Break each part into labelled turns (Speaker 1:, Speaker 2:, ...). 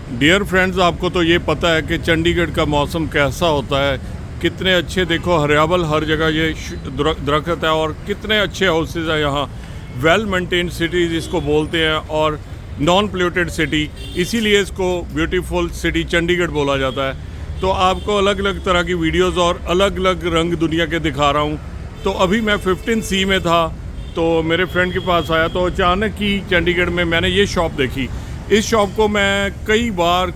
Speaker 1: Dear friends, आपको तो ये पता है कि चंडीगढ़ का मौसम कैसा होता है। कितने अच्छे, देखो हरियावल हर जगह, ये दरख्त है और कितने अच्छे हाउसेज हैं यहाँ। वेल मेंटेन्ड सिटी जिसको बोलते हैं और नॉन पोल्यूटेड सिटी, इसीलिए इसको ब्यूटीफुल सिटी चंडीगढ़ बोला जाता है। तो आपको अलग अलग तरह की वीडियोस और अलग अलग रंग दुनिया के दिखा रहा हूँ। तो अभी मैं 15C में था, तो मेरे फ्रेंड के पास आया, तो अचानक ही चंडीगढ़ में मैंने ये शॉप देखी। इस शॉप को मैं कई बार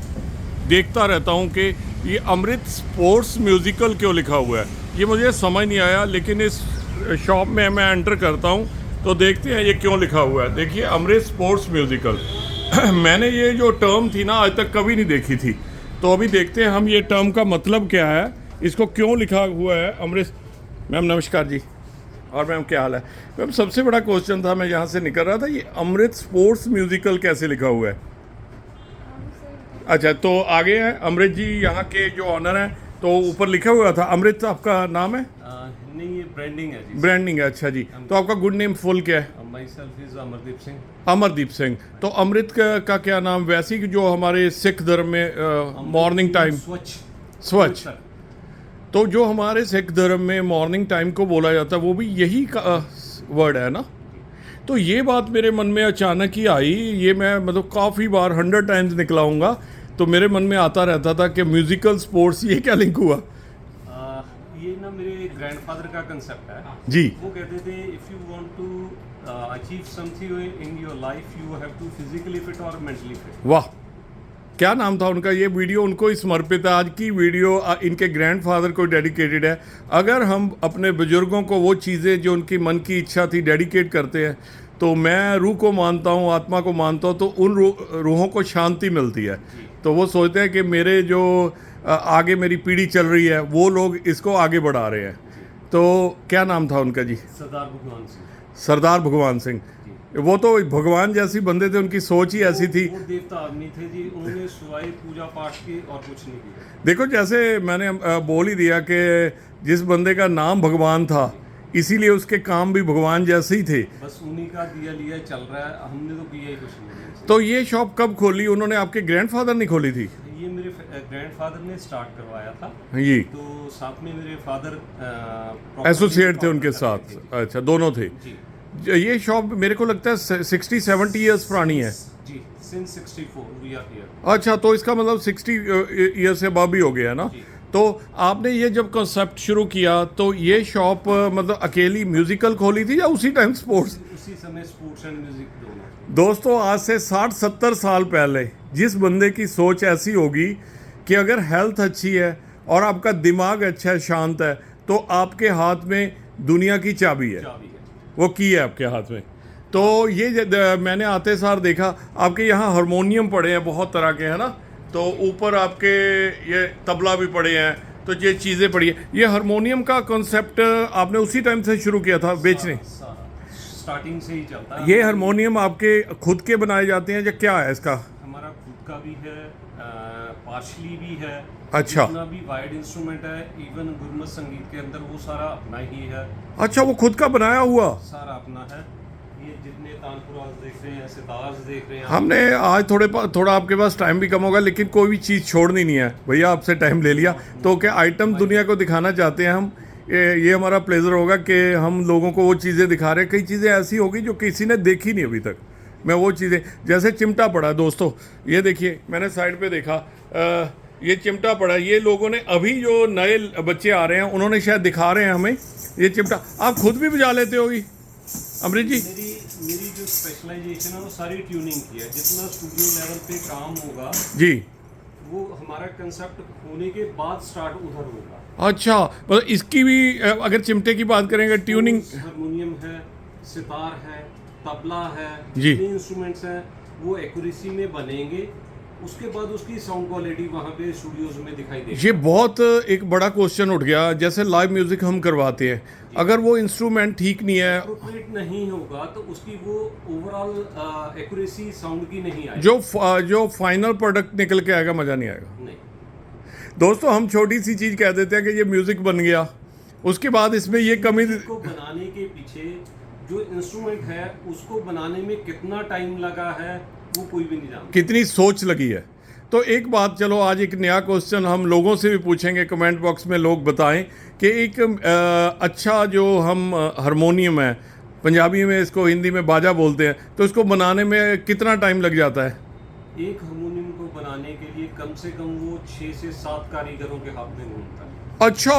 Speaker 1: देखता रहता हूँ कि ये अमृत स्पोर्ट्स म्यूज़िकल क्यों लिखा हुआ है, ये मुझे समझ नहीं आया। लेकिन इस शॉप में मैं एंटर करता हूँ तो देखते हैं ये क्यों लिखा हुआ है। देखिए, अमृत स्पोर्ट्स म्यूज़िकल मैंने ये जो टर्म थी ना, आज तक कभी नहीं देखी थी। तो अभी देखते हैं हम ये टर्म का मतलब क्या है, इसको क्यों लिखा हुआ है अमृत। मैम नमस्कार जी। और मैम क्या हाल है? मैम सबसे बड़ा क्वेश्चन था, मैं यहाँ से निकल रहा था, ये अमृत स्पोर्ट्स म्यूज़िकल कैसे लिखा हुआ है? अच्छा, तो आगे है अमृत जी यहाँ के जो ऑनर हैं, तो ऊपर लिखा हुआ था अमृत। आपका नाम है?
Speaker 2: नहीं, ये ब्रांडिंग है जी।
Speaker 1: ब्रांडिंग है, अच्छा जी। तो आपका गुड नेम फुल क्या है?
Speaker 2: My self is Amardeep Singh.
Speaker 1: Amardeep Singh. तो अमृत का क्या नाम? वैसे ही जो हमारे सिख धर्म में मॉर्निंग टाइम स्वच्छ, तो जो हमारे सिख धर्म में मॉर्निंग टाइम को बोला जाता है वो भी यही का वर्ड है ना? तो ये बात मेरे मन में अचानक ही आई। ये मैं मतलब काफ़ी बार 100 टाइम्स निकलाऊंगा तो मेरे मन में आता रहता था कि म्यूजिकल स्पोर्ट्स, ये क्या लिंक हुआ?
Speaker 2: ये ना मेरे ग्रैंडफादर का कंसेप्ट है
Speaker 1: जी।
Speaker 2: वो कहते थे, if you want to achieve something in your life you have to physically fit और मेंटली फिट।
Speaker 1: वाह, क्या नाम था उनका? ये वीडियो उनको ही समर्पित है। आज की वीडियो इनके ग्रैंडफादर को डेडिकेटेड है। अगर हम अपने बुजुर्गों को वो चीज़ें जो उनकी मन की इच्छा थी डेडिकेट करते हैं, तो मैं रूह को मानता हूँ, आत्मा को मानता हूँ, तो उन रूहों को शांति मिलती है। तो वो सोचते हैं कि मेरे जो आगे मेरी पीढ़ी चल रही है वो लोग इसको आगे बढ़ा रहे हैं। तो क्या नाम था उनका जी?
Speaker 2: सरदार भगवान सिंह।
Speaker 1: सरदार भगवान सिंह। वो तो भगवान जैसी बंदे थे, उनकी सोच ही ऐसी थी।
Speaker 2: वो देवता आदमी थे जी, उन्होंने सिवाय पूजा पाठ की और कुछ नहीं किया।
Speaker 1: देखो, जैसे मैंने बोल ही दिया कि जिस बंदे का नाम भगवान था, इसीलिए उसके काम भी भगवान जैसे ही थे।
Speaker 2: बस उन्हीं का दिया लिया चल रहा है, हमने तो किया ही कुछ नहीं।
Speaker 1: तो ये शॉप कब खोली उन्होंने? आपके ग्रैंडफादर ने खोली थी?
Speaker 2: ये मेरे ग्रैंडफादर ने स्टार्ट करवाया था
Speaker 1: जी।
Speaker 2: तो साथ में मेरे फादर
Speaker 1: एसोसिएट थे उनके साथ? अच्छा, दोनों थे
Speaker 2: जी।
Speaker 1: ये शॉप मेरे को लगता है 60-70 ईयर्स पुरानी है
Speaker 2: जी, since 64 we are here।
Speaker 1: अच्छा, तो इसका मतलब 60 ईयर से अबव भी हो गया ना? तो आपने ये जब कॉन्सेप्ट शुरू किया तो ये शॉप मतलब अकेली म्यूजिकल खोली थी या उसी टाइम स्पोर्ट्स?
Speaker 2: उसी समय स्पोर्ट्स एंड म्यूजिक दोनों।
Speaker 1: दोस्तों, आज से 60-70 साल पहले जिस बंदे की सोच ऐसी होगी कि अगर हेल्थ अच्छी है और आपका दिमाग अच्छा है, शांत है, तो आपके हाथ में दुनिया की चाबी है। वो की है आपके हाथ में। तो ये मैंने आते सार देखा आपके यहाँ हारमोनियम पड़े हैं बहुत तरह के, है ना? तो ऊपर आपके ये तबला भी पड़े हैं, तो ये चीज़ें पड़ी हैं। ये हारमोनियम का कॉन्सेप्ट आपने उसी टाइम से शुरू किया था बेचने?
Speaker 2: स्टार्टिंग से ही चलता है।
Speaker 1: ये हारमोनियम आपके खुद के बनाए जाते हैं या क्या है इसका?
Speaker 2: हमारा खुद का भी है, पार्शली भी है।
Speaker 1: अच्छा।
Speaker 2: जितना भी वाइड इंस्ट्रूमेंट है, इवन गुरमत संगीत के अंदर वो सारा अपना ही है।
Speaker 1: अच्छा, वो खुद का बनाया हुआ
Speaker 2: सारा अपना है। ये जितने तानपुरा देख रहे हैं, सितार देख रहे हैं।
Speaker 1: हमने आज थोड़ा आपके पास टाइम भी कम होगा, लेकिन कोई भी चीज़ छोड़नी नहीं है भैया, आपसे टाइम ले लिया तो क्या आइटम दुनिया को दिखाना चाहते हैं हम। ये हमारा प्लेजर होगा कि हम लोगों को वो चीज़ें दिखा रहे हैं। कई चीज़ें ऐसी होगी जो किसी ने देखी नहीं अभी तक। मैं वो चीज़ें, जैसे चिमटा पड़ा है दोस्तों, ये देखिए, मैंने साइड पे देखा, ये चिमटा पड़ा है। ये लोगों ने अभी जो नए बच्चे आ रहे हैं उन्होंने शायद दिखा रहे हैं हमें ये चिमटा। आप खुद भी बजा लेते होगी अमृत जी?
Speaker 2: मेरी जो स्पेशलाइजेशन है वो सारी ट्यूनिंग की है। जितना स्टूडियो लेवल पे काम होगा
Speaker 1: जी,
Speaker 2: वो हमारा कंसेप्ट होने के बाद स्टार्ट उधर होगा।
Speaker 1: अच्छा, मतलब इसकी भी अगर चिमटे की बात करेंगे, ट्यूनिंग,
Speaker 2: हारमोनियम है, सितार है, तबला है,
Speaker 1: जी।
Speaker 2: जितने इंस्ट्रूमेंट्स हैं वो एक्यूरेसी में बनेंगे। उसके बाद उसकी साउंड क्वालिटी वहाँ पे स्टूडियोज में दिखाई देगी।
Speaker 1: ये बहुत एक बड़ा क्वेश्चन उठ गया। जैसे लाइव म्यूजिक हम करवाते हैं, अगर वो इंस्ट्रूमेंट ठीक नहीं है,
Speaker 2: अप्रोप्रिएट नहीं होगा तो उसकी वो ओवरऑल एक्यूरेसी साउंड की नहीं आएगी।
Speaker 1: जो फाइनल प्रोडक्ट निकल के आएगा, मज़ा नहीं आएगा।
Speaker 2: नहीं
Speaker 1: दोस्तों, हम छोटी सी चीज़ कह देते हैं कि ये म्यूज़िक बन गया, उसके बाद इसमें ये कमी
Speaker 2: को बनाने के पीछे जो इंस्ट्रूमेंट है उसको बनाने में कितना टाइम लगा है वो कोई भी नहीं जानता।
Speaker 1: कितनी सोच लगी है। तो एक बात, चलो आज एक नया क्वेश्चन हम लोगों से भी पूछेंगे, कमेंट बॉक्स में लोग बताएं कि एक अच्छा जो हम हारमोनियम है, पंजाबी में इसको हिंदी में बाजा बोलते हैं, तो इसको बनाने में कितना टाइम लग जाता है?
Speaker 2: एक हारमोनियम को बनाने के लिए कम से कम वो 6 से 7 कारीगरों के हाथ में घूमता है।
Speaker 1: अच्छा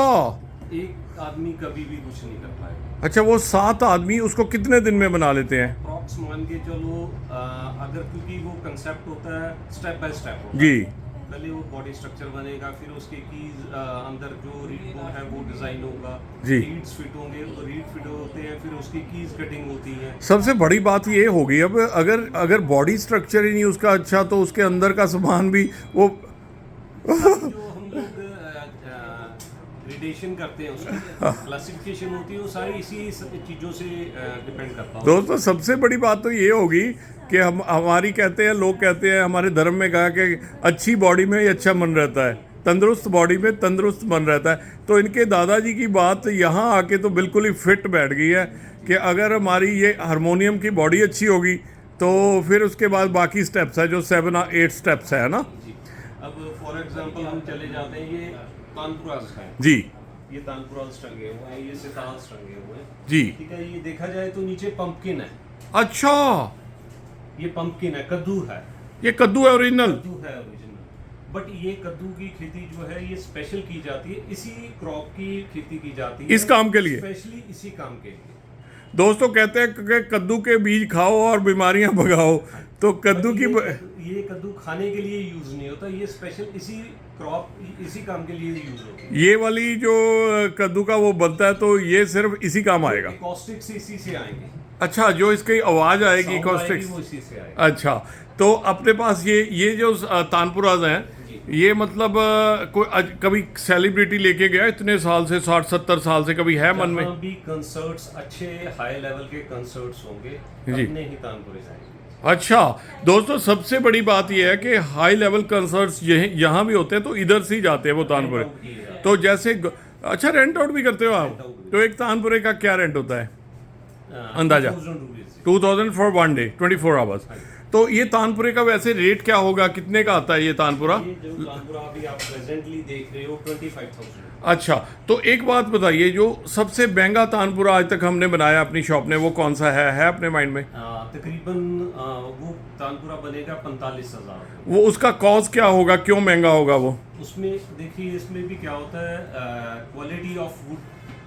Speaker 2: एक आदमी कभी भी कुछ नहीं कर पाएगा।
Speaker 1: अच्छा, वो 7 आदमी उसको कितने दिन में बना लेते हैं?
Speaker 2: अप्रॉक्स मान के चलो, अगर क्योंकि वो कंसेप्ट होता है स्टेप बाय स्टेप होता
Speaker 1: जी।
Speaker 2: है। पहले वो बॉडी स्ट्रक्चर बनेगा, फिर उसके कीज अंदर जो रीड बोर्ड है वो डिजाइन होगा,
Speaker 1: जी।
Speaker 2: रीड्स फिट होंगे, तो रीड फिट होते हैं, फिर उसकी कीज कटिंग होती है।
Speaker 1: सबसे बड़ी बात ये होगी, अब अगर बॉडी स्ट्रक्चर ही नहीं उसका अच्छा, तो उसके अंदर का सामान भी वो
Speaker 2: जो हम लोग ग्रेडेशन करते हैं, उसकी क्लासिफिकेशन होती है, वो सारी इसी चीज़ों से डिपेंड करता है।
Speaker 1: दोस्तों सबसे बड़ी बात तो ये होगी कि हमारी कहते हैं, लोग कहते हैं, हमारे धर्म में कहा कि अच्छी बॉडी में ही अच्छा मन रहता है, तंदुरुस्त बॉडी में तंदुरुस्त मन रहता है। तो इनके दादाजी की बात यहाँ आके तो बिल्कुल ही फिट बैठ गई है कि अगर हमारी ये हारमोनियम की बॉडी अच्छी होगी तो फिर उसके बाद बाकी स्टेप्स है, जो 7-8 स्टेप्स है ना
Speaker 2: जी। अब फॉर एग्जांपल हम चले जाते हैं, ये तानपुरास है
Speaker 1: जी।
Speaker 2: ये तानपुरास टंगे हुए हैं, ये सितार टंगे हुए हैं।
Speaker 1: जी।
Speaker 2: ठीक है, ये देखा जाए तो नीचे पंपकिन है।
Speaker 1: अच्छा,
Speaker 2: ये पंपकिन है, कद्दू है।
Speaker 1: ये कद्दू है ओरिजिनल?
Speaker 2: कद्दू है ओरिजिनल। बट ये कद्दू की खेती जो है ये स्पेशल की जाती है, इसी क्रॉप की खेती की जाती है
Speaker 1: इस काम के लिए?
Speaker 2: स्पेशली इसी काम के लिए।
Speaker 1: दोस्तों कहते हैं कि कद्दू के बीज खाओ और बीमारियां भगाओ, तो कद्दू की
Speaker 2: ये कद्दू खाने के लिए यूज नहीं होता, ये स्पेशल इसी क्रॉप इसी काम के लिए यूज होती है।
Speaker 1: ये वाली जो कद्दू का वो बनता है, तो ये सिर्फ इसी काम आएगा?
Speaker 2: कॉस्टिक्स इसी से आएंगे।
Speaker 1: अच्छा, जो इसकी आवाज आएगी
Speaker 2: Sound
Speaker 1: कॉस्टिक्स,
Speaker 2: आएगी, वो इसी से आएगा।
Speaker 1: अच्छा। तो अपने पास ये जो तानपुराज हैं, ये मतलब कोई कभी सेलिब्रिटी लेके गया इतने साल से, 60-70 साल से, कभी है मन में?
Speaker 2: जहाँ भी कंसर्ट्स, अच्छे हाई लेवल के कंसर्ट्स होंगे,
Speaker 1: जी।
Speaker 2: अपने ही तानपुरे जाएंगे।
Speaker 1: अच्छा दोस्तों, सबसे बड़ी बात यह है कि हाई लेवल कंसर्ट्स यहाँ भी होते हैं, तो इधर से ही जाते हैं वो तानपुरे। तो जैसे अच्छा, रेंट आउट भी करते हो आप? तो एक तानपुरे का क्या रेंट होता है अंदाजा? 2000 फॉर 1 डे, 24 आवर्स। तो ये तानपुरे का वैसे रेट क्या होगा, कितने का आता है ये तानपुरा?
Speaker 2: ये जो तानपुरा अभी आप प्रेजेंटली देख रहे हो 25,000।
Speaker 1: अच्छा, तो एक बात बताइए, जो सबसे महंगा तानपुरा आज तक हमने बनाया अपनी शॉप ने, वो कौन सा है अपने माइंड में?
Speaker 2: तकरीबन वो तानपुरा बनेगा 45,000।
Speaker 1: वो उसका कॉस्ट क्या होगा, क्यों महंगा होगा वो?
Speaker 2: उसमें देखिए, इसमें भी क्या होता है, क्वालिटी ऑफ वुड।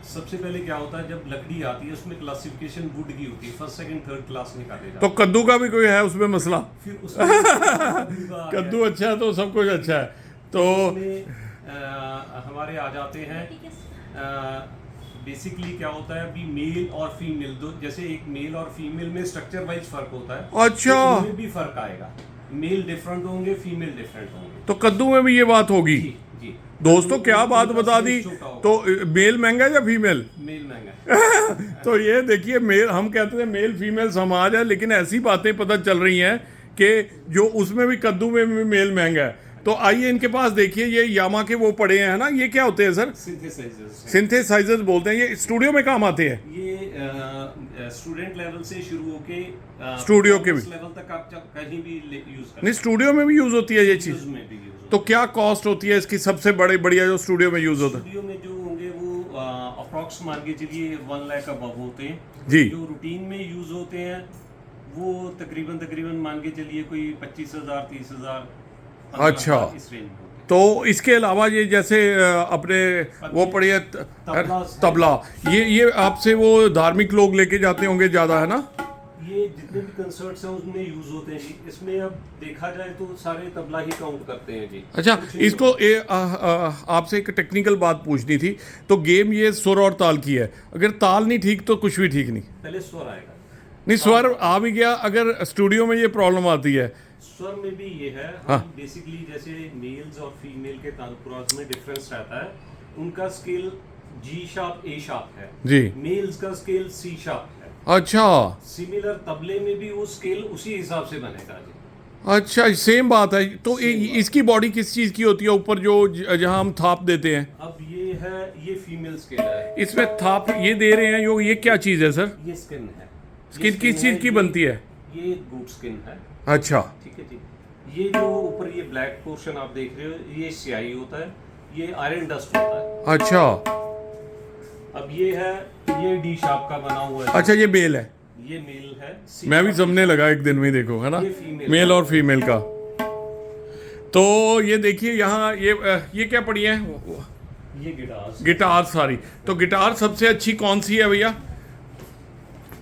Speaker 2: सबसे पहले क्या होता है, जब लकड़ी आती है उसमें क्लासिफिकेशन वुड की होती है, फर्स्ट सेकंड थर्ड क्लास निकाले जाते
Speaker 1: तो कद्दू का भी कोई है उसमें मसला?
Speaker 2: हैं। फिर उसमें
Speaker 1: कद्दू अच्छा है तो सब कुछ अच्छा है। तो
Speaker 2: हमारे आ जाते हैं, बेसिकली क्या होता है, अभी मेल और फीमेल दो, जैसे एक मेल और फीमेल में स्ट्रक्चर वाइज फर्क होता है।
Speaker 1: अच्छा।
Speaker 2: तो उनमें भी फर्क आएगा, मेल डिफरेंट होंगे, फीमेल डिफरेंट होंगे।
Speaker 1: तो कद्दू में भी ये बात होगी?
Speaker 2: जी जी।
Speaker 1: दोस्तों क्या बात बता दी। तो मेल महंगा है या फीमेल?
Speaker 2: मेल महंगा है।
Speaker 1: तो ये देखिए, मेल, हम कहते थे मेल फीमेल समाज है, लेकिन ऐसी बातें पता चल रही हैं कि जो उसमें भी कद्दू में भी मेल महंगा है। तो आइए इनके पास देखिए, ये यामा के वो पड़े हैं ना, ये क्या होते हैं सर?
Speaker 2: सिंथेसाइजर्स।
Speaker 1: सिंथेसाइजर्स बोलते हैं। ये स्टूडियो में काम आते हैं?
Speaker 2: ये स्टूडेंट लेवल से शुरू होके
Speaker 1: स्टूडियो के भी
Speaker 2: लेवल तक आप कहीं भी यूज कर
Speaker 1: नहीं, स्टूडियो में भी यूज होती है ये चीज?
Speaker 2: यूज में भी यूज।
Speaker 1: तो क्या कॉस्ट होती है इसकी सबसे बढ़िया जो स्टूडियो में यूज होता है?
Speaker 2: स्टूडियो में जो होंगे वो अप्रॉक्स मान के चलिए 1 लाख अबव होते हैं।
Speaker 1: जी।
Speaker 2: जो रूटीन में यूज होते हैं वो तकरीबन मान के चलिए कोई 25,000, 30,000।
Speaker 1: अच्छा।
Speaker 2: इस रेंज में होते हैं।
Speaker 1: तो इसके अलावा ये जैसे अपने वो पड़ी है तबला, ये आपसे वो धार्मिक लोग लेके जाते होंगे ज़्यादा, है ना?
Speaker 2: ये जितने भी कंसर्ट्स हैं उसमें यूज होते हैं जी। इसमें अब देखा जाए तो सारे तबला ही काउंट करते हैं जी।
Speaker 1: अच्छा, इसको आपसे एक टेक्निकल बात पूछनी थी। तो गेम ये सुर और ताल की है, अगर ताल नहीं ठीक तो कुछ भी ठीक नहीं?
Speaker 2: पहले स्वर आएगा।
Speaker 1: नहीं, स्वर आ भी गया, अगर स्टूडियो में ये प्रॉब्लम आती है?
Speaker 2: स्वर में भी ये है,
Speaker 1: हाँ।
Speaker 2: बेसिकली जैसे मेल्स और फीमेल के तानपुरास में डिफरेंस रहता है। उनका स्केल जी शार्प ए शार्प है
Speaker 1: जी।
Speaker 2: मेल्स का स्केल सी शार्प है।
Speaker 1: अच्छा
Speaker 2: सिमिलर तबले में भी वो स्केल उसी हिसाब से बनेगा जी।
Speaker 1: अच्छा, सेम बात है। तो इसकी बॉडी किस चीज़ की होती है ऊपर, जो जहाँ हम थाप देते हैं?
Speaker 2: अब ये है, ये फीमेल स्केल है।
Speaker 1: इसमें थाप ये दे रहे हैं, ये क्या चीज़ है सर?
Speaker 2: ये स्किन है।
Speaker 1: स्किन किस चीज़ की बनती है?
Speaker 2: ये गुड स्किन है।
Speaker 1: अच्छा।
Speaker 2: ठीक है जी। ये जो ऊपर ये ब्लैक पोर्शन आप देख रहे हो, ये स्याही होता है, ये आयरन डस्ट होता है।
Speaker 1: अच्छा
Speaker 2: अब ये डी शार्प का बना हुआ है।
Speaker 1: अच्छा, ये मेल है,
Speaker 2: ये मेल है।
Speaker 1: मैं भी समझने लगा एक दिन में, देखो है ना,
Speaker 2: ये फीमेल
Speaker 1: मेल और फीमेल का। तो ये देखिए यहाँ ये क्या पड़ी है,
Speaker 2: ये गिटार्स।
Speaker 1: गिटार सारी। तो गिटार सबसे अच्छी कौन सी है भैया?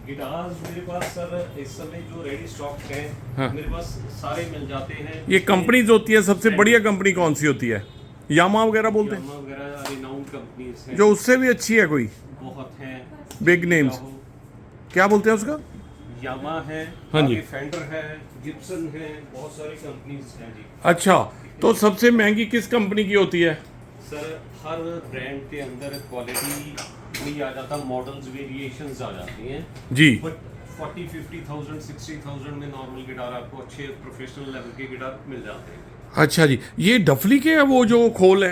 Speaker 2: गिटार्स मेरे पास सर इस समय जो रेडी स्टॉक हैं,
Speaker 1: हाँ।
Speaker 2: मेरे पास सारे मिल जाते हैं।
Speaker 1: ये कंपनीज होती है, सबसे बढ़िया कंपनी कौन सी होती है? यामा वगैरह बोलते हैं,
Speaker 2: यामा वगैरह रिनाउंड कंपनीज हैं,
Speaker 1: जो उससे भी अच्छी है कोई
Speaker 2: बहुत हैं।
Speaker 1: बिग नेम्स, क्या बोलते हैं उसका?
Speaker 2: यामा है,
Speaker 1: हाँ जी।
Speaker 2: आगे फेंडर है, गिब्सन है, बहुत सारी कंपनीज हैं जी।
Speaker 1: अच्छा, तो सबसे महंगी किस कंपनी की होती है?
Speaker 2: सर हर ब्रांड के अंदर क्वालिटी भी आ जाता, मॉडल्स वेरिएशंस आ जाती हैं,
Speaker 1: जी।
Speaker 2: बट 40-50,000 60,000 में नॉर्मल गिटार आपको अच्छे प्रोफेशनल लेवल के गिटार मिल जाते हैं।
Speaker 1: अच्छा जी, ये डफली के है वो जो खोल है?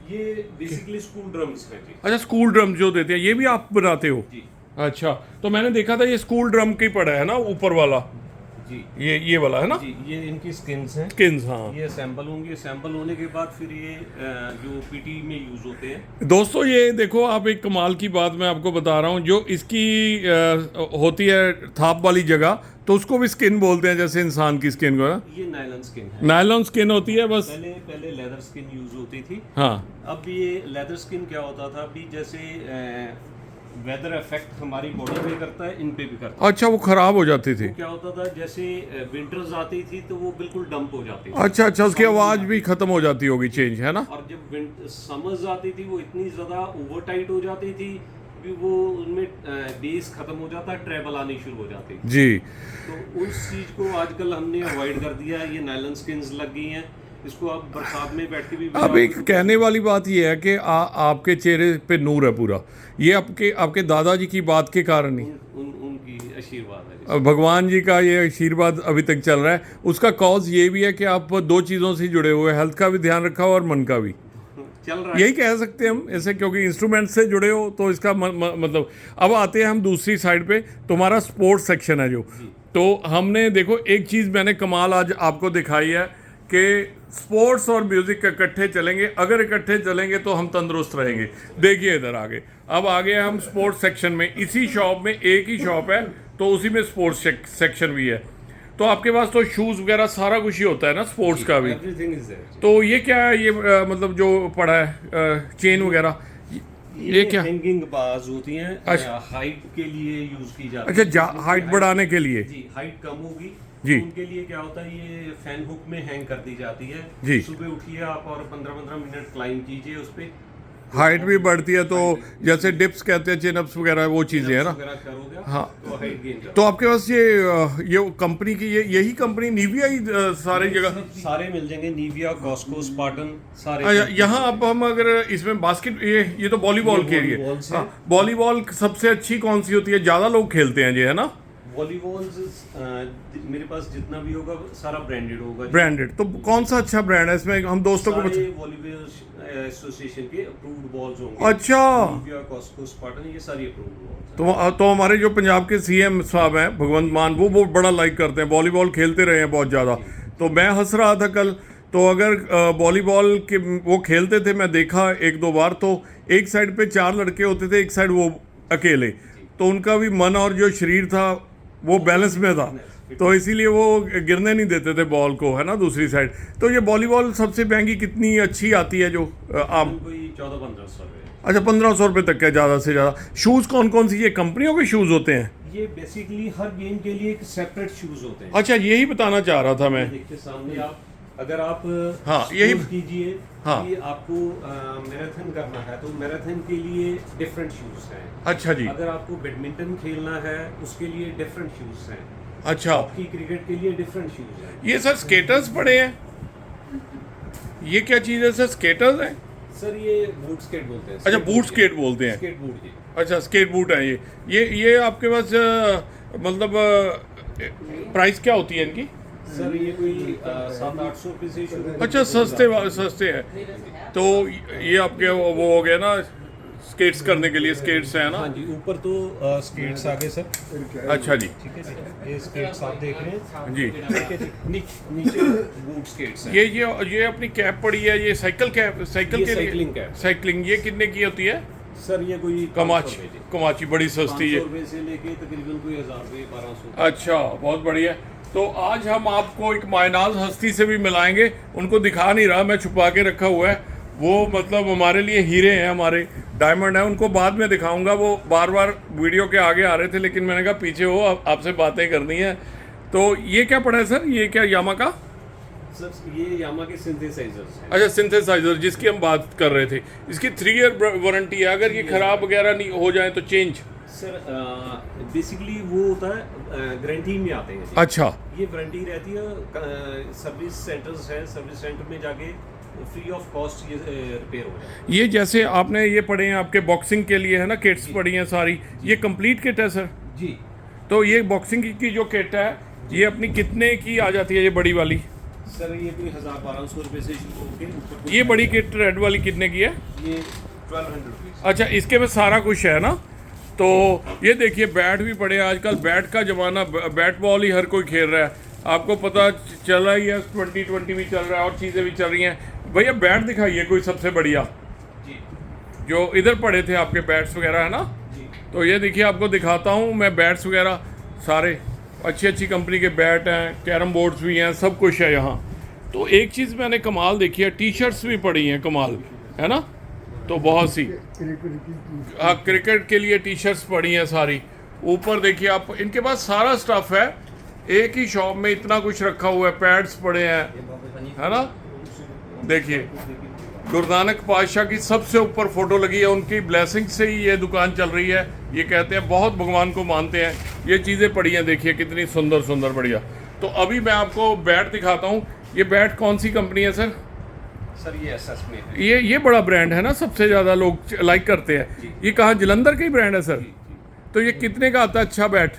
Speaker 2: ये बेसिकली स्कूल ड्रम्स हैं जी।
Speaker 1: अच्छा, स्कूल ड्रम जो देते हैं, ये भी आप बनाते हो?
Speaker 2: जी
Speaker 1: अच्छा, तो मैंने देखा था ये स्कूल ड्रम की पड़ा है ना ऊपर वाला,
Speaker 2: जी
Speaker 1: ये वाला है ना,
Speaker 2: जी। ये इनकी स्किन्स हैं,
Speaker 1: स्किन्स। हाँ
Speaker 2: ये सैंपल होंगे, सैंपल होने के बाद फिर ये जो पीटी में यूज होते हैं।
Speaker 1: दोस्तों, ये देखो आप, एक कमाल की बात मैं आपको बता रहा हूँ, जो इसकी होती है थाप वाली जगह, तो उसको भी स्किन बोलते हैं, जैसे इंसान की स्किन को ना।
Speaker 2: ये नायलॉन स्किन है।
Speaker 1: नायलॉन स्किन होती है बस।
Speaker 2: पहले लेदर स्किन यूज होती थी।
Speaker 1: हाँ
Speaker 2: अब ये लेदर स्किन क्या होता था, अभी जैसे वेदर इफेक्ट हमारी बॉडी पे करता है, इन पे भी करता है।
Speaker 1: अच्छा, वो खराब हो जाती थी।
Speaker 2: क्या होता था, जैसे विंटर्स आती थी तो वो बिल्कुल डंप हो जाती थी।
Speaker 1: अच्छा अच्छा, उसकी आवाज़ भी खत्म हो जाती होगी, चेंज है ना।
Speaker 2: और जब समर्स आती थी वो इतनी ज़्यादा ओवर टाइट हो जाती थी कि वो उनमें बेस खत्म हो जाता, ट्रेबल आनी शुरू हो जाती।
Speaker 1: जी।
Speaker 2: तो उस चीज़ को आजकल हमने अवॉइड कर दिया है। ये नायलॉन स्किन्स लग गई हैं, इसको आप बरसात में बैठ के भी
Speaker 1: अब एक कहने वाली बात ये है कि आपके चेहरे पे नूर है पूरा, ये आपके दादाजी की बात के कारण ही,
Speaker 2: उनकी आशीर्वाद है।
Speaker 1: भगवान जी का ये आशीर्वाद अभी तक चल रहा है। उसका कॉज ये भी है कि आप दो चीज़ों से जुड़े हुए, हेल्थ का भी ध्यान रखा हो और मन का भी,
Speaker 2: चल रहा है।
Speaker 1: यही कह सकते हैं हम ऐसे, क्योंकि इंस्ट्रूमेंट से जुड़े हो तो इसका मतलब। अब आते हैं हम दूसरी साइड पे, तुम्हारा स्पोर्ट्स सेक्शन है जो, तो हमने देखो एक चीज़ मैंने कमाल आज आपको दिखाई है कि स्पोर्ट्स और म्यूज़िक इकट्ठे चलेंगे, अगर इकट्ठे चलेंगे तो हम तंदुरुस्त रहेंगे। देखिए इधर आगे, अब आगे हम स्पोर्ट्स सेक्शन में, इसी शॉप में एक ही शॉप है तो उसी में स्पोर्ट्स सेक्शन भी है। तो आपके पास तो शूज़ वगैरह सारा कुछ ही होता है ना, स्पोर्ट्स का भी।
Speaker 2: Everything is there.
Speaker 1: तो ये क्या है, ये मतलब जो पड़ा है चेन वगैरह, ये क्या?
Speaker 2: हैंगिंग बार्स होती हैं,
Speaker 1: अच्छा।
Speaker 2: हाइट के लिए यूज की जाती है।
Speaker 1: अच्छा, हाइट बढ़ाने के लिए।
Speaker 2: जी, हाइट कम होगी
Speaker 1: जी।
Speaker 2: तो उनके लिए क्या होता है, ये फैन हुक में हैंग कर दी जाती है।
Speaker 1: जी।
Speaker 2: सुबह उठिए आप और 15-15 मिनट क्लाइंब कीजिए उस पे,
Speaker 1: हाइट भी बढ़ती है, तो जैसे डिप्स कहते हैं, चिनअप्स वगैरह, वो चीज़ें है ना।
Speaker 2: वगैरह करोगे
Speaker 1: हाँ।
Speaker 2: तो हाइट गेन
Speaker 1: तो आपके पास ये कंपनी की, यही कंपनी निविया ही सारी जगह।
Speaker 2: सारे मिल जाएंगे, निविया, कॉस्को, स्पार्टन, सारे।
Speaker 1: अच्छा, यहाँ अब हम अगर इसमें बास्केट, ये तो वॉलीबॉल के लिए,
Speaker 2: वॉलीबॉल से।
Speaker 1: हाँ, वॉलीबॉल सबसे अच्छी कौन सी होती है, ज़्यादा लोग खेलते हैं ये, है ना?
Speaker 2: वॉलीबॉल्स मेरे पास जितना भी होगा सारा ब्रांडेड होगा।
Speaker 1: ब्रांडेड, तो कौन सा अच्छा ब्रांड है इसमें, हम दोस्तों को
Speaker 2: सारे वॉलीबॉल एसोसिएशन के अप्रूव्ड बॉल्स होंगे।
Speaker 1: अच्छा,
Speaker 2: निविया, कॉस्को, स्पार्टन, ये सारी अप्रूव्ड बॉल्स हैं।
Speaker 1: तो हमारे जो पंजाब के सीएम साहब हैं भगवंत मान, वो बड़ा लाइक करते हैं, वॉलीबॉल खेलते रहे हैं बहुत ज़्यादा। तो मैं हंस रहा था कल, तो अगर वॉलीबॉल के वो खेलते थे, मैं देखा एक दो बार, तो एक साइड पे 4 लड़के होते थे, एक साइड वो अकेले, तो उनका भी मन और जो शरीर था वो बैलेंस में था, तो इसीलिए वो गिरने नहीं देते थे बॉल को, है ना, दूसरी साइड। तो ये वॉलीबॉल सबसे महंगी कितनी अच्छी आती है जो आप?
Speaker 2: कोई 1400-1500 रुपए।
Speaker 1: अच्छा, 1500 रुपये तक है ज़्यादा से ज़्यादा। शूज़ कौन कौन सी, ये कंपनियों के शूज़ होते हैं?
Speaker 2: ये बेसिकली हर गेम के लिए एक सेपरेट शूज होते हैं।
Speaker 1: अच्छा, यही बताना चाह रहा था मैं।
Speaker 2: देखिए सामने आप, अगर आप
Speaker 1: हाँ, यही
Speaker 2: कीजिए,
Speaker 1: हाँ।
Speaker 2: कि आपको मैराथन करना है तो मैराथन के लिए डिफरेंट शूज हैं।
Speaker 1: अच्छा जी।
Speaker 2: अगर आपको बैडमिंटन खेलना है उसके लिए डिफरेंट शूज हैं।
Speaker 1: अच्छा,
Speaker 2: हॉकी, क्रिकेट के लिए डिफरेंट शूज हैं।
Speaker 1: ये सर स्केटर्स पड़े हैं, ये क्या चीज़ है सर, स्केटर्स हैं?
Speaker 2: सर ये बूट स्केट बोलते हैं।
Speaker 1: अच्छा, बूट स्केट बोलते हैं।
Speaker 2: स्केट बूट जी।
Speaker 1: अच्छा, स्केट बूट है ये आपके पास मतलब प्राइस क्या होती है इनकी?
Speaker 2: सर ये कोई 700-800 रुपये से शुरू।
Speaker 1: अच्छा, सस्ते हैं। तो ये आपके वो हो गया ना, स्केट्स करने के लिए स्केट्स हैं ना?
Speaker 2: हाँ जी, ऊपर तो स्केट्स आगे सर।
Speaker 1: अच्छा जी,
Speaker 2: ठीक है जी, ये स्केट्स आप देख रहे हैं
Speaker 1: जी।
Speaker 2: ठीक है जी, नीचे बूट स्केट्स हैं।
Speaker 1: ये अपनी कैप पड़ी है, ये साइकिल कैप, साइकिल
Speaker 2: ये
Speaker 1: के लिए
Speaker 2: साइकिलिंग कैप।
Speaker 1: साइकिलिंग, ये कितने की होती है?
Speaker 2: सर ये कोई
Speaker 1: कमाची, कमाची बड़ी सस्ती है।
Speaker 2: 500 रुपए से लेके तकरीबन कोई 1000 रुपए 1200।
Speaker 1: अच्छा, बहुत बढ़िया। तो आज हम आपको एक मायनाज हस्ती से भी मिलाएंगे, उनको दिखा नहीं रहा मैं, छुपा के रखा हुआ है। वो मतलब हमारे लिए हीरे हैं, हमारे डायमंड है, उनको बाद में दिखाऊंगा। वो बार बार वीडियो के आगे आ रहे थे, लेकिन मैंने कहा पीछे हो, आपसे बातें करनी है। तो ये क्या पड़ा है सर, ये क्या यामा का?
Speaker 2: सर ये यामा के सिंथेसाइजर्स हैं।
Speaker 1: अच्छा, सिंथेसाइजर जिसकी हम बात कर रहे थे, इसकी 3 ईयर वारंटी है, अगर ये खराब वगैरह नहीं हो जाए तो चेंज?
Speaker 2: सर बेसिकली वो होता है गारंटी में आते हैं जी।
Speaker 1: अच्छा,
Speaker 2: ये वारंटी रहती है, सर्विस सेंटर्स है, सर्विस सेंटर में जाके फ्री ऑफ कॉस्ट ये रिपेयर हो जाता है।
Speaker 1: ये जैसे आपने ये पढ़े हैं आपके बॉक्सिंग के लिए है ना, किट्स पड़ी हैं सारी, ये कंप्लीट किट है सर?
Speaker 2: जी
Speaker 1: तो ये बॉक्सिंग की जो किट है, ये अपनी कितने की आ जाती है ये बड़ी वाली?
Speaker 2: सर ये कोई 1000-1200 रुपए से शुरू होके ऊपर
Speaker 1: ये बड़ी किट रेड वाली कितने की है?
Speaker 2: ये 1200 रुपीज।
Speaker 1: अच्छा, इसके में सारा कुछ है ना? तो ये देखिए बैट भी पड़े हैं, आजकल बैट का ज़माना, बैट बॉल ही हर कोई खेल रहा है, आपको पता चल रहा ही है। 2020 भी चल रहा है और चीज़ें भी चल रही हैं। भैया बैट दिखाइए कोई सबसे बढ़िया,
Speaker 2: जी
Speaker 1: जो इधर पड़े थे आपके बैट्स वगैरह है ना?
Speaker 2: जी
Speaker 1: तो ये देखिए आपको दिखाता हूँ मैं, बैट्स वगैरह सारे अच्छी अच्छी कंपनी के बैट हैं, कैरम बोर्ड्स भी हैं, सब कुछ है यहाँ। तो एक चीज़ मैंने कमाल देखी है, टी शर्ट्स भी पड़ी हैं कमाल, है ना? तो बहुत सी, हाँ, क्रिकेट के लिए टी शर्ट्स पड़ी हैं सारी। ऊपर देखिए आप, इनके पास सारा स्टफ है, एक ही शॉप में इतना कुछ रखा हुआ है, पैड्स पड़े हैं, है ना? देखिए गुरु नानक पातशाह की सबसे ऊपर फोटो लगी है, उनकी ब्लेसिंग से ही ये दुकान चल रही है। ये कहते हैं बहुत भगवान को मानते हैं। ये चीज़ें पड़ी हैं, देखिए कितनी सुंदर सुंदर, बढ़िया। तो अभी मैं आपको बैट दिखाता हूँ। ये बैट कौन सी कंपनी है सर?
Speaker 2: सर ये एसएस में है।
Speaker 1: ये बड़ा ब्रांड है ना, सबसे ज़्यादा लोग लाइक करते हैं। ये कहाँ, जलंधर का ही ब्रांड है सर? तो ये कितने का आता है अच्छा बैट?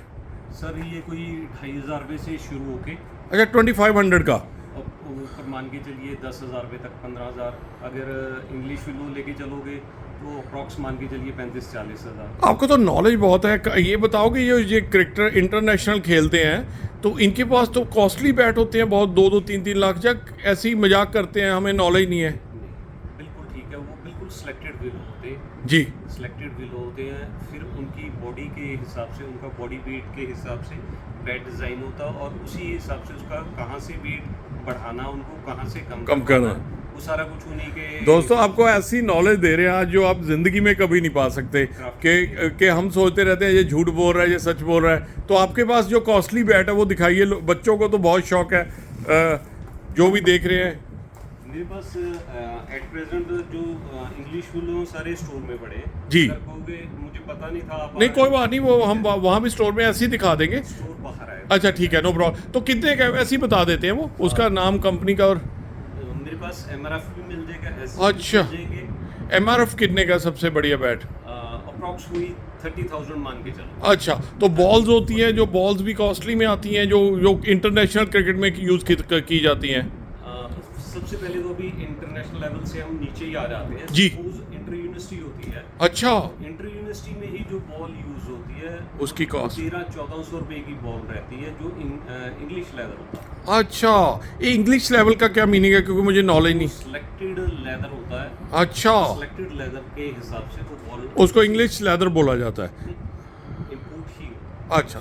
Speaker 2: सर ये कोई 2500 रुपए से शुरू होके
Speaker 1: अच्छा, 2500 का।
Speaker 2: ऊपर मान के चलिए 10,000 रुपए तक, 15,000। अगर इंग्लिश फिल्म लेके चलोगे तो अप्रॉक्स मान के चलिए 35-40 हज़ार।
Speaker 1: आपको तो नॉलेज बहुत है। ये बताओ कि ये क्रिकेटर इंटरनेशनल खेलते हैं, तो इनके पास तो कॉस्टली बैट होते हैं बहुत, 2-2, 3-3 लाख, या ऐसे ही मजाक करते हैं, हमें नॉलेज नहीं है?
Speaker 2: बिल्कुल ठीक है, वो बिल्कुल सिलेक्टेड विलो होते हैं
Speaker 1: जी,
Speaker 2: सिलेक्टेड विलो होते हैं। फिर उनकी बॉडी के हिसाब से, उनका बॉडी वेट के हिसाब से बैट डिज़ाइन होता है, और उसी हिसाब से उसका कहाँ से वेट बढ़ाना, उनको कहाँ से कम
Speaker 1: करना,
Speaker 2: वो सारा कुछ उन्हीं के।
Speaker 1: दोस्तों आपको ऐसी नॉलेज दे रहे हैं आज जो आप जिंदगी में कभी नहीं पा सकते। कि हम सोचते रहते हैं ये झूठ बोल रहा है, ये सच बोल रहा है। तो आपके पास जो कॉस्टली बैट है वो दिखाइए, बच्चों को तो बहुत शौक है, जो भी देख रहे हैं।
Speaker 2: मेरे पास एट प्रेजेंट जो इंग्लिश फुल सारे स्टोर में पड़े हैं।
Speaker 1: जी।
Speaker 2: अगर कहोगे मुझे पता नहीं था, आप
Speaker 1: नहीं कोई बात नहीं, वो हम वहाँ भी स्टोर में ऐसे ही दिखा देंगे।
Speaker 2: स्टोर बाहर आए।
Speaker 1: अच्छा ठीक है, नो प्रॉब्लम। तो कितने का ऐसे ही बता देते हैं वो, उसका नाम कंपनी का। और
Speaker 2: मेरे पास एमआरएफ भी मिल जाएगा,
Speaker 1: अच्छा। MRF कितने का सबसे बढ़िया बैट?
Speaker 2: अप्रॉक्स हुई 30,000 मान के चलो।
Speaker 1: अच्छा, तो बॉल्स होती हैं, जो बॉल्स भी कॉस्टली में आती हैं, जो इंटरनेशनल क्रिकेट में यूज़ की जाती हैं।
Speaker 2: सबसे पहले तो अभी इंटरनेशनल लेवल से हम नीचे ही आ जाते हैं।
Speaker 1: जी।
Speaker 2: इंटर यूनिवर्सिटी होती है।
Speaker 1: अच्छा,
Speaker 2: इंटर यूनिवर्सिटी में ही जो बॉल यूज होती है
Speaker 1: उसकी कॉस्ट
Speaker 2: 1300-1400 रुपए की बॉल रहती है, जो इंग्लिश लेदर होता है।
Speaker 1: अच्छा, ये इंग्लिश लेवल का क्या मीनिंग है, क्योंकि मुझे नॉलेज नहीं।
Speaker 2: सिलेक्टेड लेदर होता है।
Speaker 1: अच्छा,
Speaker 2: सिलेक्टेड लेदर के हिसाब से वो बॉल
Speaker 1: उसको इंग्लिश लेदर बोला जाता है।
Speaker 2: इंपोर्ट ही।
Speaker 1: अच्छा,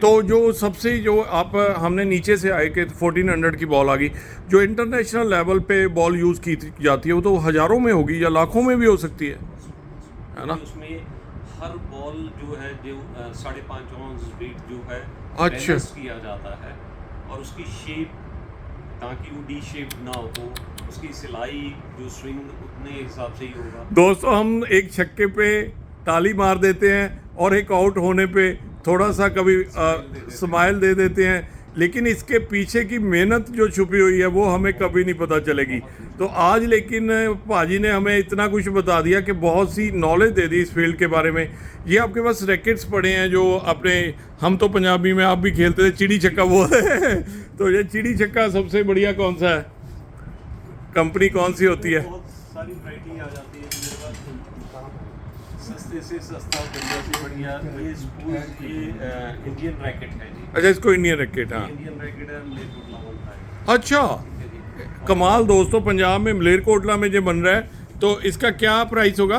Speaker 1: तो जो सबसे जो आप हमने नीचे से आए कि 1400 की बॉल आ गई, जो इंटरनेशनल लेवल पे बॉल यूज़ की जाती है वो तो हज़ारों में होगी या लाखों में भी हो सकती है ना?
Speaker 2: उसमें हर बॉल जो है, जो 5.5 ऑन्स वेट जो है,
Speaker 1: अच्छा।
Speaker 2: बैलेंस किया जाता है, और उसकी शेप, ताकि वो डी शेप ना हो, उसकी सिलाई, जो स्विंग उतने हिसाब से ही होगा।
Speaker 1: दोस्तों हम एक छक्के पे ताली मार देते हैं और एक आउट होने पे थोड़ा सा कभी स्माइल दे देते हैं, लेकिन इसके पीछे की मेहनत जो छुपी हुई है वो हमें कभी नहीं पता चलेगी। तो आज लेकिन पाजी ने हमें इतना कुछ बता दिया कि बहुत सी नॉलेज दे दी इस फील्ड के बारे में। ये आपके पास रैकेट्स पड़े हैं जो अपने, हम तो पंजाबी में आप भी खेलते थे, चिड़ी छक्का बोलते हैं। तो ये चिड़ी छक्का सबसे बढ़िया कौन सा है, कंपनी कौन सी होती है?
Speaker 2: बहुत सारी वैरायटी आ जाती है मेरे पास। सस्ते से सस्ता और बढ़िया से बढ़िया ये स्पून ये इंडियन रैकेट है जी।
Speaker 1: अच्छा, इसको इंडियन रैकेट, हाँ।
Speaker 2: इंडियन रैकेट है, मलेरकोटला बनता है।
Speaker 1: अच्छा,
Speaker 2: ठीक है जी।
Speaker 1: कमाल दोस्तों, पंजाब में मलेरकोटला में जो बन रहा है, तो इसका क्या प्राइस होगा?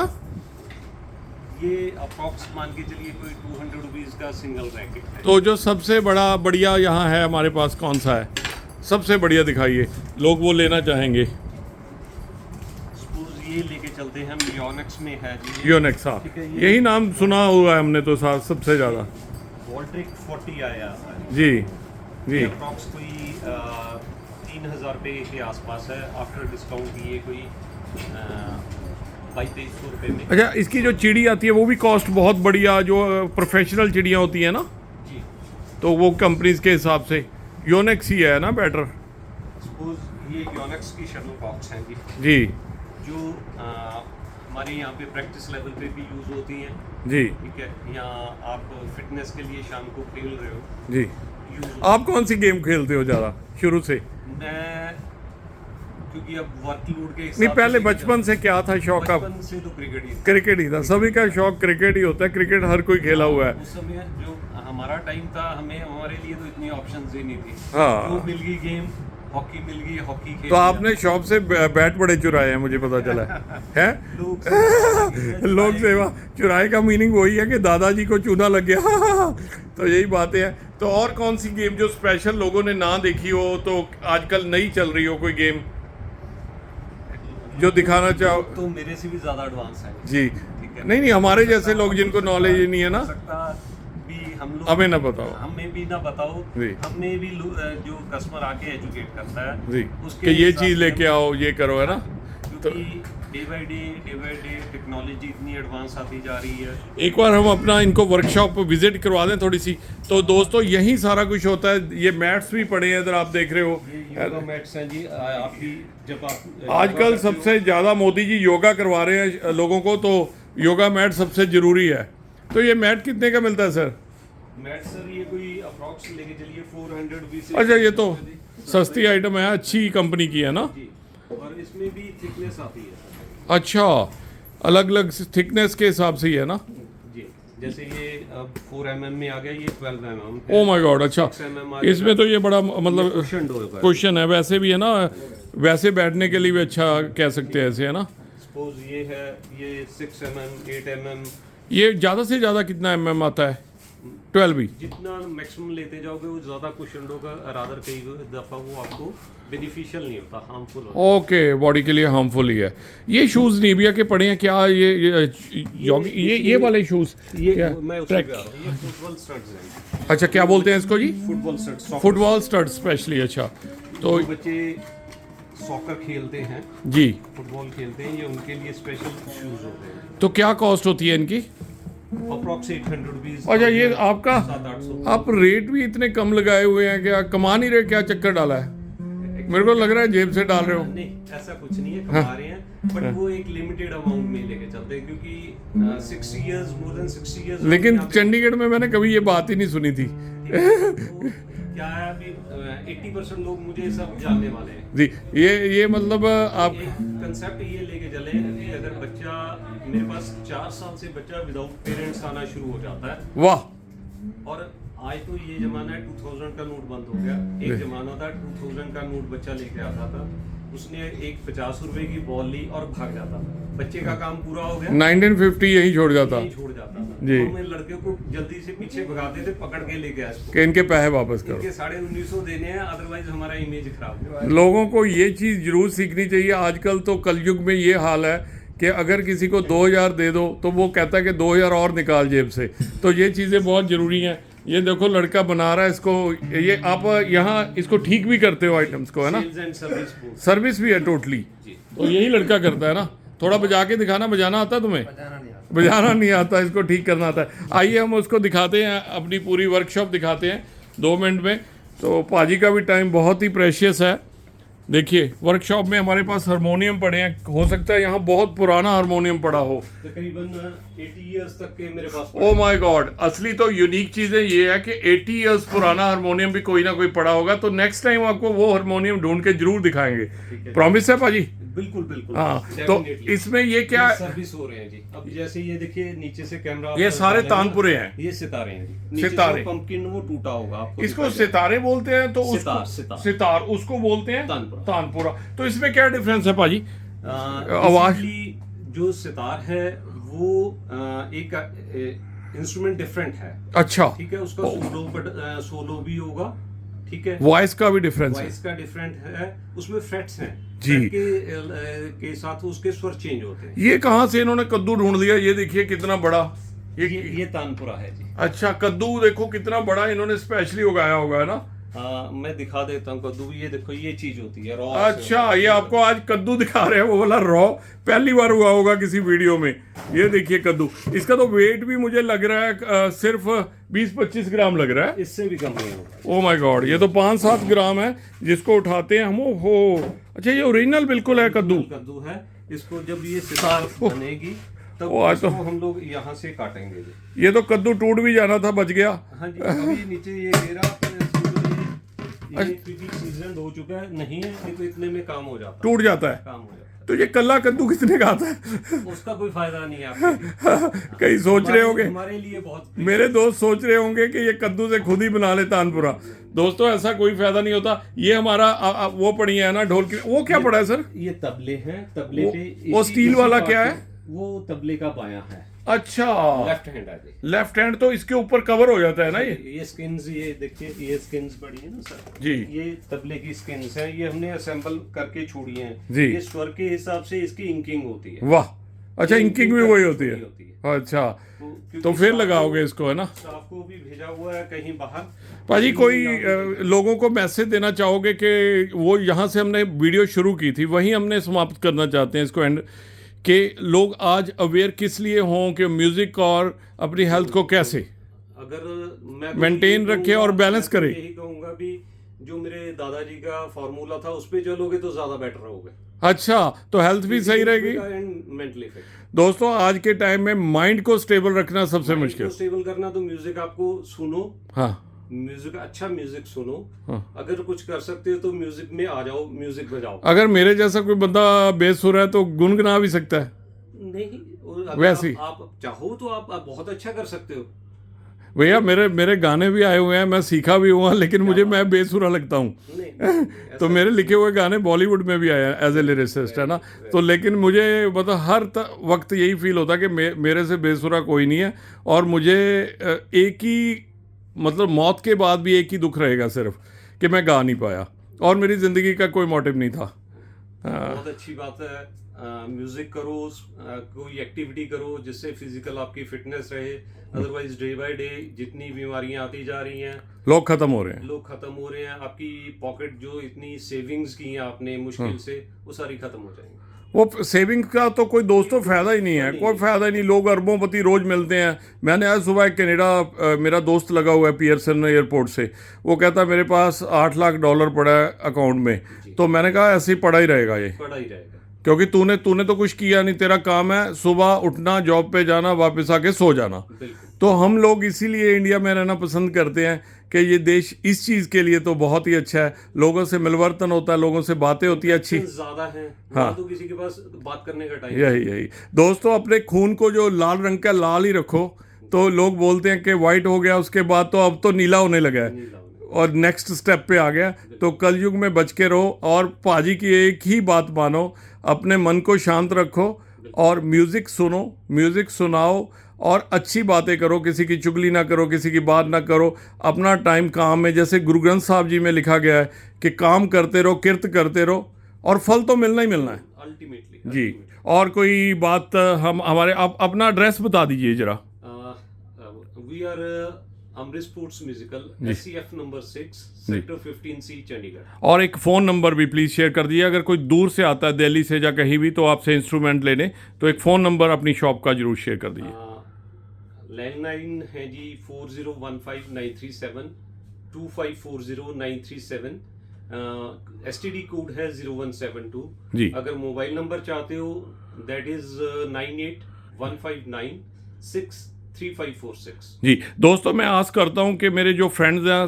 Speaker 2: ये अप्रॉक्स मान के चलिए कोई 200 रुपीज़ का सिंगल रैकेट है।
Speaker 1: तो जो सबसे बड़ा बढ़िया यहाँ है हमारे पास कौन सा है? सबसे बढ़िया दिखाइए, लोग वो लेना चाहेंगे।
Speaker 2: सपोज ये लेके चलते हैं हम, योनेक्स में है जी।
Speaker 1: योनेक्स, हाँ,
Speaker 2: ठीक है, ये-
Speaker 1: यही नाम सुना हुआ है हमने तो साथ सबसे ज़्यादा।
Speaker 2: वॉल्ट्रिक 40 आया है।
Speaker 1: जी जी।
Speaker 2: अप्रॉक्स कोई 3000 रुपये के आसपास है। आफ्टर डिस्काउंट ये कोई 2200 रुपये में।
Speaker 1: अच्छा, इसकी जो चिड़ी आती है वो भी कॉस्ट बहुत बढ़िया, जो प्रोफेशनल चिड़ियाँ होती हैं ना,
Speaker 2: जी।
Speaker 1: तो वो कंपनीज के हिसाब से योनेक्स ही है ना बेटर?
Speaker 2: सपोज ये योनेक्स की शटल बॉक्स हैं जी,
Speaker 1: जी
Speaker 2: जो हमारे यहाँ पे प्रैक्टिस लेवल पे भी यूज़ होती हैं।
Speaker 1: जी
Speaker 2: ठीक है, यहाँ आप फिटनेस के लिए शाम को खेल रहे हो,
Speaker 1: जी।
Speaker 2: यूज़
Speaker 1: आप कौन सी गेम खेलते हो ज़्यादा शुरू से?
Speaker 2: मैं क्योंकि अब वर्कलोड के हिसाब
Speaker 1: नहीं, पहले
Speaker 2: से
Speaker 1: बचपन से क्या था शौक? आप
Speaker 2: बचपन से तो क्रिकेट ही था।
Speaker 1: क्रिकेट ही था, सभी का शौक क्रिकेट ही होता है, क्रिकेट हर कोई खेला हुआ है।
Speaker 2: उस समय जो हमारा टाइम था, हमारे लिए तो इतनी ऑप्शंस ही नहीं थी।
Speaker 1: हाँ।
Speaker 2: जो मिल गई गेम, हॉकी मिल गई, हॉकी खेल
Speaker 1: तो
Speaker 2: लिया।
Speaker 1: आपने शॉप से बैट बड़े चुराए हैं, मुझे पता चला है। लोग सेवा चुराए का मीनिंग वही है कि दादाजी को चूना लग गया। तो यही बातें हैं। तो और कौन सी गेम जो स्पेशल लोगों ने ना देखी हो, तो आजकल नहीं चल रही हो कोई गेम जो दिखाना चाहो?
Speaker 2: तो मेरे से भी ज्यादा एडवांस है
Speaker 1: जी।
Speaker 2: ठीक है।
Speaker 1: नहीं, हमारे जैसे लोग जिनको नॉलेज ही नहीं है ना,
Speaker 2: हो सकता भी हम लोग,
Speaker 1: हमें ना बताओ।
Speaker 2: हमें भी ना बताओ,
Speaker 1: जी।
Speaker 2: हमें भी जो कस्टमर आके एजुकेट करता है
Speaker 1: जी,
Speaker 2: उसके
Speaker 1: कि ये
Speaker 2: हिसाब
Speaker 1: चीज़
Speaker 2: से
Speaker 1: लेके
Speaker 2: हम-
Speaker 1: आओ, ये करो, है ना?
Speaker 2: क्योंकि डे बाय डे टेक्नोलॉजी इतनी एडवांस आती जा रही है।
Speaker 1: एक बार हम अपना इनको वर्कशॉप विजिट करवा दें थोड़ी सी। तो दोस्तों यही सारा कुछ होता है। ये मैट्स भी पड़े हैं इधर, आप देख रहे हो।
Speaker 2: ये योगा मैट्स हैं जी। आप भी जब आप
Speaker 1: आजकल सबसे ज़्यादा मोदी जी योगा करवा रहे हैं लोगों को, तो योगा मैट सबसे ज़रूरी है। तो ये मैट कितने का मिलता है सर?
Speaker 2: मैट सर ये कोई अप्रॉक्स लेके चलिए 400 रुपीज़।
Speaker 1: अच्छा, ये तो सस्ती आइटम है, अच्छी कंपनी की है ना?
Speaker 2: जी, और इसमें भी थिकनेस आती है।
Speaker 1: अच्छा, अलग अलग थिकनेस के हिसाब से ही है ना?
Speaker 2: जी, जैसे ये अब 4 mm में आ गया, ये 12 mm
Speaker 1: ओ माय गॉड। अच्छा,
Speaker 2: 6 mm
Speaker 1: इसमें तो ये बड़ा मतलब
Speaker 2: कुशन होगा।
Speaker 1: क्वेश्चन है, वैसे भी है ना, वैसे बैठने के लिए भी अच्छा कह सकते हैं ऐसे, है ना?
Speaker 2: सपोज ये है, ये 6 mm 8 mm,
Speaker 1: ये ज़्यादा से ज़्यादा कितना mm आता है? 12 भी?
Speaker 2: जितना मैक्सिमम लेते जाओगे वो ज़्यादा कुशन होगा। रादर कई दफ़ा वो आपको बेनिफिशियल नहीं होता, हार्मफुल होता
Speaker 1: ओके, बॉडी के लिए हार्मफुल ही है। ये शूज़ निविया के पड़े हैं क्या? ये वाले शूज़
Speaker 2: है। ये
Speaker 1: क्या?
Speaker 2: मैं उससे
Speaker 1: ट्रैक।
Speaker 2: भी आ रहा हूँ, ये फुटबॉल स्टड्स हैं।
Speaker 1: अच्छा, क्या बोलते हैं इसको जी?
Speaker 2: Football studs,
Speaker 1: football stud specially. अच्छा, तो
Speaker 2: जो बच्चे सॉकर खेलते हैं,
Speaker 1: जी,
Speaker 2: फुटबॉल खेलते हैं, ये उनके लिए स्पेशल शूज़ होते हैं।
Speaker 1: तो क्या कॉस्ट होती है इनकी?
Speaker 2: Approx 800 rupees.
Speaker 1: अच्छा, ये आपका
Speaker 2: 700-800।
Speaker 1: आप रेट भी इतने कम लगाए हुए हैं, क्या कमा नहीं रहे? क्या चक्कर डाला है? मेरे को लग रहा है जेब से डाल रहे हो।
Speaker 2: नहीं, ऐसा कुछ नहीं है, कमा रहे हैं, बट वो एक लिमिटेड अमाउंट में लेके चलते हैं, क्योंकि 6 इयर्स, मोर देन 6 इयर्स।
Speaker 1: लेकिन चंडीगढ़ में मैंने कभी ये बात ही नहीं सुनी थी।
Speaker 2: क्या है, अभी 80% लोग मुझे सब जानने वाले हैं।
Speaker 1: जी, ये मतलब आप
Speaker 2: एक कंसेप्ट ये लेके चले कि अगर बच्चा, मेरे पास 4 साल से बच्चा विदाउट पेरेंट्स आना शुरू हो जाता है,
Speaker 1: वाह,
Speaker 2: और आज तो ये जमाना है 2000 का नोट बंद हो गया। एक जमाना था 2000 का नोट बच्चा लेके आता था, उसने एक 50 रुपए की बॉल ली और भाग जाता था, बच्चे का काम पूरा हो गया,
Speaker 1: 1950 यही छोड़ जाता
Speaker 2: यहीं छोड़ जाता था।
Speaker 1: जी।
Speaker 2: तो मैं लड़के को जल्दी से पीछे भगाते थे, पकड़ के लेके आया इसको,
Speaker 1: कि इनके पैसे वापस करो।
Speaker 2: इनके 1950 देने हैं, अदरवाइज हमारा इमेज खराब होगा।
Speaker 1: लोगों को ये चीज़ जरूर सीखनी चाहिए। आजकल तो कलयुग में ये हाल है कि अगर किसी को 2000 दे दो तो वो कहता है कि 2000 और निकाल जेब से। तो ये चीज़ें बहुत ज़रूरी हैं। ये देखो, लड़का बना रहा है इसको। ये आप यहाँ इसको ठीक भी करते हो आइटम्स को, है ना?
Speaker 2: सेल्स एंड सर्विस को।
Speaker 1: सर्विस भी है टोटली।
Speaker 2: जी।
Speaker 1: तो यही लड़का करता है ना? थोड़ा बजा के दिखाना। बजाना आता है तुम्हें? बजाना नहीं आता, इसको ठीक करना आता है। आइए हम उसको दिखाते हैं, अपनी पूरी वर्कशॉप दिखाते हैं 2 मिनट में। तो पाजी का भी टाइम बहुत ही प्रेशियस है, देखिए वर्कशॉप में हमारे पास हारमोनियम पड़े हैं, हो सकता है यहाँ बहुत पुराना हारमोनियम पड़ा हो।
Speaker 2: तकरीबन 80 इयर्स तक के मेरे पास
Speaker 1: ओ माय गॉड, असली तो यूनिक चीजें ये है कि 80 इयर्स पुराना हारमोनियम भी कोई ना कोई पड़ा होगा। तो नेक्स्ट टाइम आपको वो हारमोनियम ढूंढ के जरूर दिखाएंगे, प्रॉमिस है पाजी?
Speaker 2: बिल्कुल बिल्कुल।
Speaker 1: हाँ, तो
Speaker 2: Definitely।
Speaker 1: इसमें ये क्या,
Speaker 2: सर्विस हो रहे हैं जी। अब जैसे ये देखिए नीचे से कैमरा,
Speaker 1: ये सारे तानपुरे हैं,
Speaker 2: ये सितारे हैं जी। नीचे
Speaker 1: सितारे।
Speaker 2: से पंपकिन वो टूटा होगा, आपको
Speaker 1: इसको
Speaker 2: दिखाई देगा।
Speaker 1: सितारे बोलते हैं, तो
Speaker 2: सितार,
Speaker 1: उसको
Speaker 2: सितार।
Speaker 1: सितार उसको बोलते हैं
Speaker 2: तानपुरा।
Speaker 1: तानपुरा। तो इसमें क्या डिफरेंस है पाजी? आवाज?
Speaker 2: Basically, जो सितार है वो एक इंस्ट्रूमेंट डिफरेंट है।
Speaker 1: अच्छा,
Speaker 2: ठीक है, उसका सोलो भी होगा। ठीक है,
Speaker 1: वॉइस का भी डिफरेंस है?
Speaker 2: वॉइस का डिफरेंट है, उसमें फ्रेट्स हैं
Speaker 1: जी।
Speaker 2: फ्रेट के साथ उसके स्वर चेंज होते हैं।
Speaker 1: ये कहाँ से इन्होंने कद्दू ढूंढ लिया? ये देखिए कितना बड़ा
Speaker 2: ये तानपुरा है जी।
Speaker 1: अच्छा, कद्दू देखो कितना बड़ा इन्होंने स्पेशली उगाया होगा, है ना?
Speaker 2: मैं दिखा देता हूँ कद्दू। ये देखो, ये चीज होती है रॉ।
Speaker 1: अच्छा, ये आपको आज कद्दू दिखा रहे हैं, वो वाला रॉ पहली बार हुआ होगा किसी वीडियो में। ये देखिए कद्दू, इसका तो वेट भी मुझे लग रहा है सिर्फ 20-25 ग्राम लग रहा है।
Speaker 2: इससे भी कम नहीं होगा।
Speaker 1: ओ माय गॉड, ये तो 5-7 ग्राम है जिसको उठाते हैं हम। हो, अच्छा, ये ओरिजिनल बिल्कुल है कद्दू?
Speaker 2: कद्दू है। इसको जब ये सितार बनेगी तब
Speaker 1: आज तो
Speaker 2: इसको हम लोग यहाँ से काटेंगे जी।
Speaker 1: ये तो कद्दू टूट भी जाना था, बच गया।
Speaker 2: हाँ जी, अभी नीचे ये गिरा, ये क्योंकि सीजन हो चुका है नहीं है, नहीं तो इतने में काम हो जाता
Speaker 1: टूट जाता है।
Speaker 2: काम हो जाता
Speaker 1: तो ये कल्ला कद्दू कितने का आता है?
Speaker 2: है। उसका कोई फायदा नहीं है आपके
Speaker 1: कहीं सोच रहे होंगे,
Speaker 2: हमारे लिए बहुत।
Speaker 1: मेरे दोस्त सोच रहे होंगे कि ये कद्दू से खुद ही बना ले तानपुरा। दोस्तों, ऐसा कोई फायदा नहीं होता। ये हमारा वो पड़ी है ना ढोल की, वो क्या पड़ा है सर?
Speaker 2: ये तबले हैं, तबले पे
Speaker 1: वो स्टील वाला क्या है?
Speaker 2: वो तबले का बायां है।
Speaker 1: अच्छा,
Speaker 2: लेफ्ट हैंड है जी।
Speaker 1: लेफ्ट हैंड, तो इसके ऊपर कवर हो जाता है ना
Speaker 2: ये स्किन्स, ये देखिए, ये स्किन्स पड़ी है ना सर
Speaker 1: जी।
Speaker 2: ये तबले की स्किन्स हैं, ये हमने असेंबल करके छोड़ी हैं
Speaker 1: जी।
Speaker 2: ये स्वर के हिसाब से इसकी इंकिंग होती है।
Speaker 1: वाह, अच्छा, इंकिंग भी वही होती है?
Speaker 2: होती
Speaker 1: अच्छा,
Speaker 2: क्योंकि
Speaker 1: तो फिर
Speaker 2: स्टाफ
Speaker 1: लगाओगे इसको, है ना?
Speaker 2: स्टाफ को भी भेजा हुआ है कहीं बाहर।
Speaker 1: पाजी, कोई लोगों को मैसेज देना चाहोगे कि वो यहाँ से हमने वीडियो शुरू की थी, वहीं हमने समाप्त करना चाहते हैं इसको एंड, कि लोग आज अवेयर किस लिए हों कि म्यूजिक और अपनी हेल्थ को कैसे
Speaker 2: अगर मैं
Speaker 1: मेंटेन रखे और बैलेंस करे?
Speaker 2: यही कहूंगा भी जो मेरे दादाजी का फॉर्मूला था उस पे चलोगे तो ज्यादा बेटर रहोगे।
Speaker 1: अच्छा, तो हेल्थ भी सही रहेगी।
Speaker 2: Mentally fit.
Speaker 1: दोस्तों, आज के टाइम में माइंड को स्टेबल रखना सबसे मुश्किल।
Speaker 2: स्टेबल करना तो म्यूजिक आपको सुनो।
Speaker 1: हाँ,
Speaker 2: म्यूजिक, अच्छा म्यूजिक सुनो।
Speaker 1: हाँ।
Speaker 2: अगर कुछ कर सकते हो तो म्यूजिक में आ जाओ, म्यूजिक बजाओ।
Speaker 1: अगर मेरे जैसा कोई बंदा बेसुरा है तो गुनगुना भी सकता है?
Speaker 2: नहीं, अगर
Speaker 1: वैसे ही।
Speaker 2: आप चाहो तो आप बहुत अच्छा कर सकते हो
Speaker 1: भैया। मेरे गाने भी आए हुए हैं, मैं सीखा भी हुआ, लेकिन मैं बेसुरा लगता हूँ।
Speaker 2: नहीं,
Speaker 1: तो मेरे लिखे हुए गाने बॉलीवुड में भी आए हैं एज ए लिरिसिस्ट, है ना? तो लेकिन मुझे मतलब हर वक्त यही फील होता है कि मेरे से बेसुरा कोई नहीं है। और मुझे एक ही मतलब मौत के बाद भी एक ही दुख रहेगा सिर्फ, कि मैं गा नहीं पाया, और मेरी ज़िंदगी का कोई मोटिव नहीं था।
Speaker 2: बहुत अच्छी बात है। म्यूजिक करो, कोई एक्टिविटी करो जिससे फिजिकल आपकी फिटनेस रहे। अदरवाइज डे बाय डे जितनी बीमारियां आती जा रही हैं,
Speaker 1: लोग खत्म हो रहे हैं।
Speaker 2: लोग खत्म हो रहे हैं। आपकी पॉकेट जो इतनी सेविंग्स की हैं आपने मुश्किल से, वो सारी खत्म हो जाएंगी।
Speaker 1: वो सेविंग का तो कोई दोस्तों फायदा ही नहीं है, कोई फायदा ही नहीं। लोग अरबोंपति रोज मिलते हैं। मैंने आज सुबह कनाडा, मेरा दोस्त लगा हुआ है पियर्सन एयरपोर्ट से, वो कहता है मेरे पास $8 लाख पड़ा है अकाउंट में। तो मैंने कहा ऐसे ही पड़ा ही रहेगा ये,
Speaker 2: पड़ा ही रहेगा,
Speaker 1: क्योंकि तूने तो कुछ किया नहीं। तेरा काम है सुबह उठना, जॉब पे जाना, वापस आके सो जाना। तो हम लोग इसीलिए इंडिया में रहना पसंद करते हैं कि ये देश इस चीज़ के लिए तो बहुत ही अच्छा है। लोगों से मिलवर्तन होता है, लोगों से बातें होती है अच्छी।
Speaker 2: ज्यादा है।
Speaker 1: हाँ,
Speaker 2: तो किसी के पास बात करने का टाइम
Speaker 1: यही दोस्तों, अपने खून को जो लाल रंग का लाल ही रखो। तो लोग बोलते हैं कि वाइट हो गया, उसके बाद तो अब तो नीला होने लगा है और नेक्स्ट स्टेप पे आ गया। तो कलयुग में बच के रहो और पाजी की एक ही बात मानो, अपने मन को शांत रखो और म्यूज़िक सुनो, म्यूज़िक सुनाओ और अच्छी बातें करो। किसी की चुगली ना करो, किसी की बात ना करो। अपना टाइम काम में, जैसे गुरु ग्रंथ साहब जी में लिखा गया है कि काम करते रहो, किरत करते रहो और फल तो मिलना ही मिलना है
Speaker 2: अल्टीमेटली
Speaker 1: जी। और कोई बात हम हमारे अपना एड्रेस बता दीजिए जरा।
Speaker 2: We are Amrit sports musical, SCF number 6, sector 15C, Chandigarh.
Speaker 1: और एक फ़ोन नंबर भी प्लीज़ शेयर कर दीजिए। अगर कोई दूर से आता है दिल्ली से या कहीं भी, तो आपसे इंस्ट्रूमेंट लेने, तो एक फ़ोन नंबर अपनी शॉप का जरूर शेयर कर दीजिए।
Speaker 2: लैंडलाइन है जी 40159372540937। STD कोड है 0172
Speaker 1: जी।
Speaker 2: अगर मोबाइल नंबर चाहते हो दैट इज 9815963546।
Speaker 1: जी दोस्तों, मैं आस करता हूँ कि मेरे जो फ्रेंड्स हैं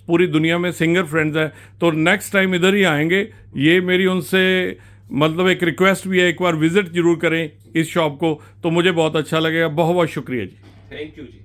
Speaker 1: पूरी दुनिया में सिंगर फ्रेंड्स हैं तो नेक्स्ट टाइम इधर ही आएंगे। ये मेरी उनसे मतलब एक रिक्वेस्ट भी है, एक बार विज़िट ज़रूर करें इस शॉप को, तो मुझे बहुत अच्छा लगेगा। बहुत बहुत शुक्रिया जी।
Speaker 2: Thank you ji.